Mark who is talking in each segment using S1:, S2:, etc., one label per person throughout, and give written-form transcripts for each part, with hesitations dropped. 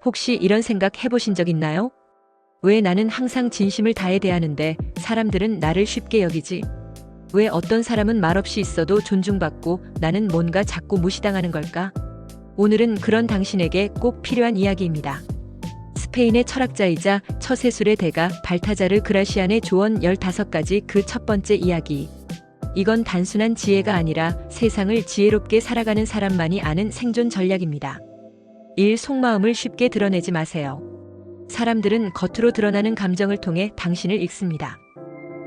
S1: 혹시 이런 생각 해보신 적 있나요? 왜 나는 항상 진심을 다해 대하는데 사람들은 나를 쉽게 여기지? 왜 어떤 사람은 말없이 있어도 존중받고 나는 뭔가 자꾸 무시당하는 걸까? 오늘은 그런 당신에게 꼭 필요한 이야기입니다. 스페인의 철학자이자 처세술의 대가 발타자르 그라시안의 조언 15가지 그 첫 번째 이야기. 이건 단순한 지혜가 아니라 세상을 지혜롭게 살아가는 사람만이 아는 생존 전략입니다. 1. 속마음을 쉽게 드러내지 마세요. 사람들은 겉으로 드러나는 감정을 통해 당신을 읽습니다.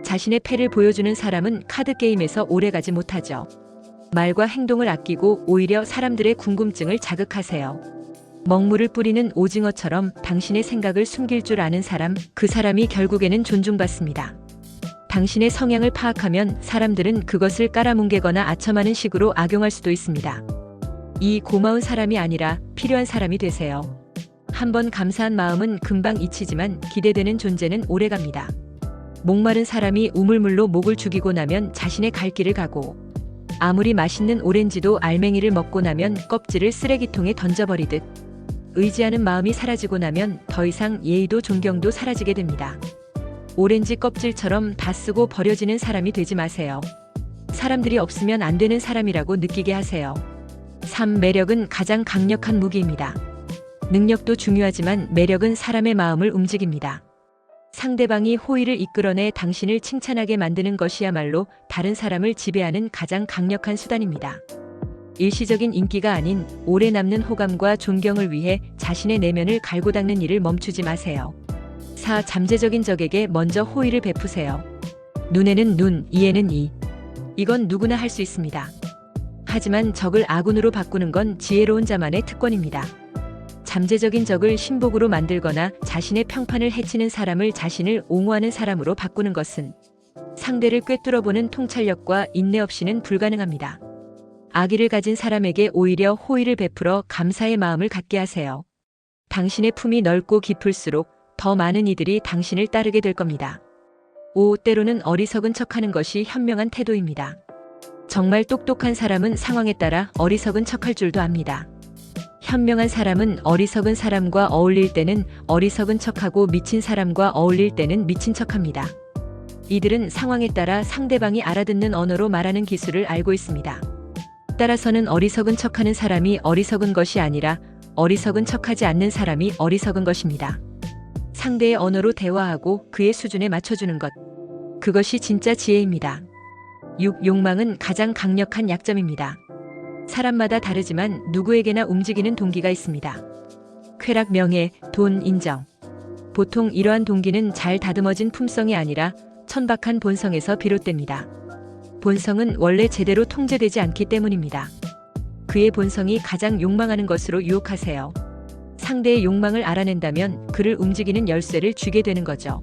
S1: 자신의 패를 보여주는 사람은 카드게임에서 오래가지 못하죠. 말과 행동을 아끼고 오히려 사람들의 궁금증을 자극하세요. 먹물을 뿌리는 오징어처럼 당신의 생각을 숨길 줄 아는 사람, 그 사람이 결국에는 존중받습니다. 당신의 성향을 파악하면 사람들은 그것을 깔아뭉개거나 아첨하는 식으로 악용할 수도 있습니다. 이 고마운 사람이 아니라 필요한 사람이 되세요. 한번 감사한 마음은 금방 잊히지만 기대되는 존재는 오래갑니다. 목마른 사람이 우물물로 목을 죽이고 나면 자신의 갈 길을 가고, 아무리 맛있는 오렌지도 알맹이를 먹고 나면 껍질을 쓰레기통에 던져버리듯, 의지하는 마음이 사라지고 나면 더 이상 예의도 존경도 사라지게 됩니다. 오렌지 껍질처럼 다 쓰고 버려지는 사람이 되지 마세요. 사람들이 없으면 안 되는 사람이라고 느끼게 하세요. 3. 매력은 가장 강력한 무기입니다. 능력도 중요하지만 매력은 사람의 마음을 움직입니다. 상대방이 호의를 이끌어내 당신을 칭찬하게 만드는 것이야말로 다른 사람을 지배하는 가장 강력한 수단입니다. 일시적인 인기가 아닌 오래 남는 호감과 존경을 위해 자신의 내면을 갈고 닦는 일을 멈추지 마세요. 4. 잠재적인 적에게 먼저 호의를 베푸세요. 눈에는 눈, 이에는 이. 이건 누구나 할 수 있습니다. 하지만 적을 아군으로 바꾸는 건 지혜로운 자만의 특권입니다. 잠재적인 적을 신복으로 만들거나 자신의 평판을 해치는 사람을 자신을 옹호하는 사람으로 바꾸는 것은 상대를 꿰뚫어보는 통찰력과 인내 없이는 불가능합니다. 악의를 가진 사람에게 오히려 호의를 베풀어 감사의 마음을 갖게 하세요. 당신의 품이 넓고 깊을수록 더 많은 이들이 당신을 따르게 될 겁니다. 5. 때로는 어리석은 척하는 것이 현명한 태도입니다. 정말 똑똑한 사람은 상황에 따라 어리석은 척할 줄도 압니다. 현명한 사람은 어리석은 사람과 어울릴 때는 어리석은 척하고 미친 사람과 어울릴 때는 미친 척합니다. 이들은 상황에 따라 상대방이 알아듣는 언어로 말하는 기술을 알고 있습니다. 따라서는 어리석은 척하는 사람이 어리석은 것이 아니라 어리석은 척하지 않는 사람이 어리석은 것입니다. 상대의 언어로 대화하고 그의 수준에 맞춰주는 것. 그것이 진짜 지혜입니다. 6. 욕망은 가장 강력한 약점입니다. 사람마다 다르지만 누구에게나 움직이는 동기가 있습니다. 쾌락, 명예, 돈, 인정. 보통 이러한 동기는 잘 다듬어진 품성이 아니라 천박한 본성에서 비롯됩니다. 본성은 원래 제대로 통제되지 않기 때문입니다. 그의 본성이 가장 욕망하는 것으로 유혹하세요. 상대의 욕망을 알아낸다면 그를 움직이는 열쇠를 쥐게 되는 거죠.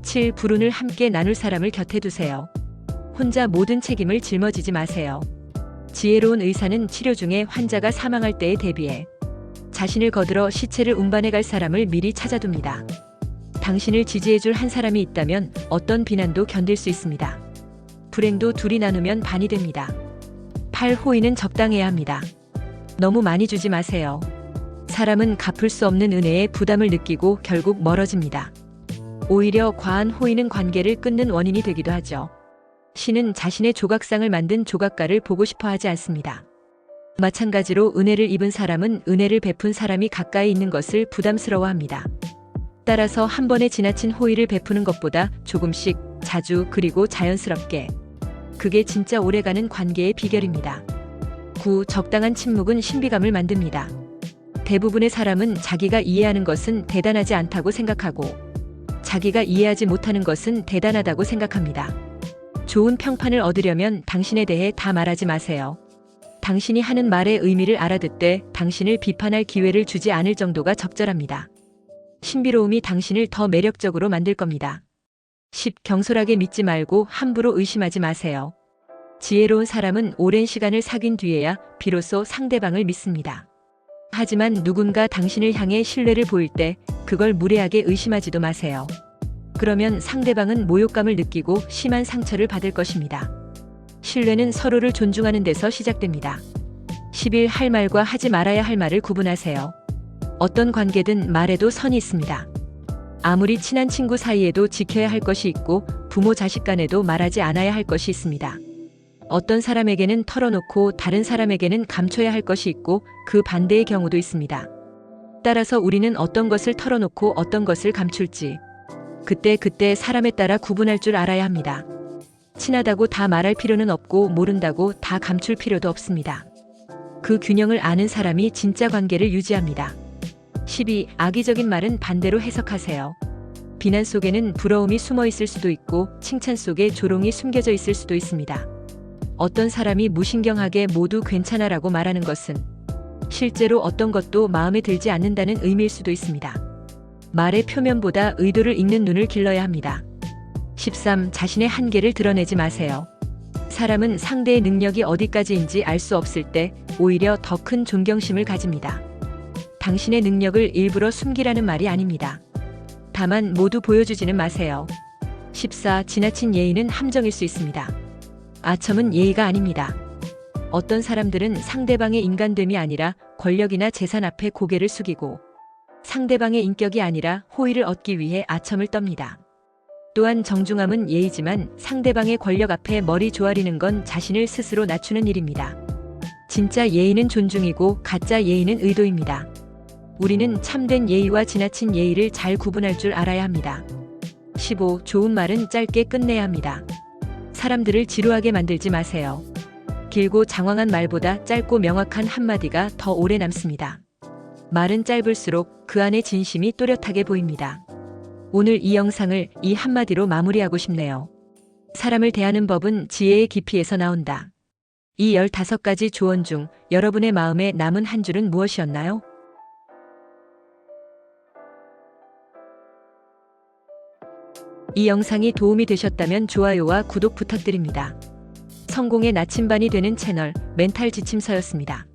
S1: 7. 불운을 함께 나눌 사람을 곁에 두세요. 혼자 모든 책임을 짊어지지 마세요. 지혜로운 의사는 치료 중에 환자가 사망할 때에 대비해 자신을 거들어 시체를 운반해 갈 사람을 미리 찾아둡니다. 당신을 지지해줄 한 사람이 있다면 어떤 비난도 견딜 수 있습니다. 불행도 둘이 나누면 반이 됩니다. 8. 호의는 적당해야 합니다. 너무 많이 주지 마세요. 사람은 갚을 수 없는 은혜에 부담을 느끼고 결국 멀어집니다. 오히려 과한 호의는 관계를 끊는 원인이 되기도 하죠. 신은 자신의 조각상을 만든 조각가를 보고 싶어 하지 않습니다. 마찬가지로 은혜를 입은 사람은 은혜를 베푼 사람이 가까이 있는 것을 부담스러워합니다. 따라서 한 번에 지나친 호의를 베푸는 것보다 조금씩, 자주, 그리고 자연스럽게. 그게 진짜 오래가는 관계의 비결입니다. 9. 적당한 침묵은 신비감을 만듭니다. 대부분의 사람은 자기가 이해하는 것은 대단하지 않다고 생각하고 자기가 이해하지 못하는 것은 대단하다고 생각합니다. 좋은 평판을 얻으려면 당신에 대해 다 말하지 마세요. 당신이 하는 말의 의미를 알아듣되 당신을 비판할 기회를 주지 않을 정도가 적절합니다. 신비로움이 당신을 더 매력적으로 만들 겁니다. 10. 경솔하게 믿지 말고 함부로 의심하지 마세요. 지혜로운 사람은 오랜 시간을 사귄 뒤에야 비로소 상대방을 믿습니다. 하지만 누군가 당신을 향해 신뢰를 보일 때 그걸 무례하게 의심하지도 마세요. 그러면 상대방은 모욕감을 느끼고 심한 상처를 받을 것입니다. 신뢰는 서로를 존중하는 데서 시작됩니다. 11. 할 말과 하지 말아야 할 말을 구분하세요. 어떤 관계든 말에도 선이 있습니다. 아무리 친한 친구 사이에도 지켜야 할 것이 있고 부모 자식 간에도 말하지 않아야 할 것이 있습니다. 어떤 사람에게는 털어놓고 다른 사람에게는 감춰야 할 것이 있고 그 반대의 경우도 있습니다. 따라서 우리는 어떤 것을 털어놓고 어떤 것을 감출지 그때 사람에 따라 구분할 줄 알아야 합니다. 친하다고 다 말할 필요는 없고 모른다고 다 감출 필요도 없습니다. 그 균형을 아는 사람이 진짜 관계를 유지합니다. 12. 악의적인 말은 반대로 해석하세요. 비난 속에는 부러움이 숨어 있을 수도 있고 칭찬 속에 조롱이 숨겨져 있을 수도 있습니다. 어떤 사람이 무신경하게 모두 괜찮아라고 말하는 것은 실제로 어떤 것도 마음에 들지 않는다는 의미일 수도 있습니다. 말의 표면보다 의도를 읽는 눈을 길러야 합니다. 13. 자신의 한계를 드러내지 마세요. 사람은 상대의 능력이 어디까지인지 알 수 없을 때 오히려 더 큰 존경심을 가집니다. 당신의 능력을 일부러 숨기라는 말이 아닙니다. 다만 모두 보여주지는 마세요. 14. 지나친 예의는 함정일 수 있습니다. 아첨은 예의가 아닙니다. 어떤 사람들은 상대방의 인간됨이 아니라 권력이나 재산 앞에 고개를 숙이고 상대방의 인격이 아니라 호의를 얻기 위해 아첨을 떱니다. 또한 정중함은 예의지만 상대방의 권력 앞에 머리 조아리는 건 자신을 스스로 낮추는 일입니다. 진짜 예의는 존중이고 가짜 예의는 의도입니다. 우리는 참된 예의와 지나친 예의를 잘 구분할 줄 알아야 합니다. 15. 좋은 말은 짧게 끝내야 합니다. 사람들을 지루하게 만들지 마세요. 길고 장황한 말보다 짧고 명확한 한마디가 더 오래 남습니다. 말은 짧을수록 그 안에 진심이 또렷하게 보입니다. 오늘 이 영상을 이 한마디로 마무리하고 싶네요. 사람을 대하는 법은 지혜의 깊이에서 나온다. 이 15가지 조언 중 여러분의 마음에 남은 한 줄은 무엇이었나요? 이 영상이 도움이 되셨다면 좋아요와 구독 부탁드립니다. 성공의 나침반이 되는 채널 멘탈 지침서였습니다.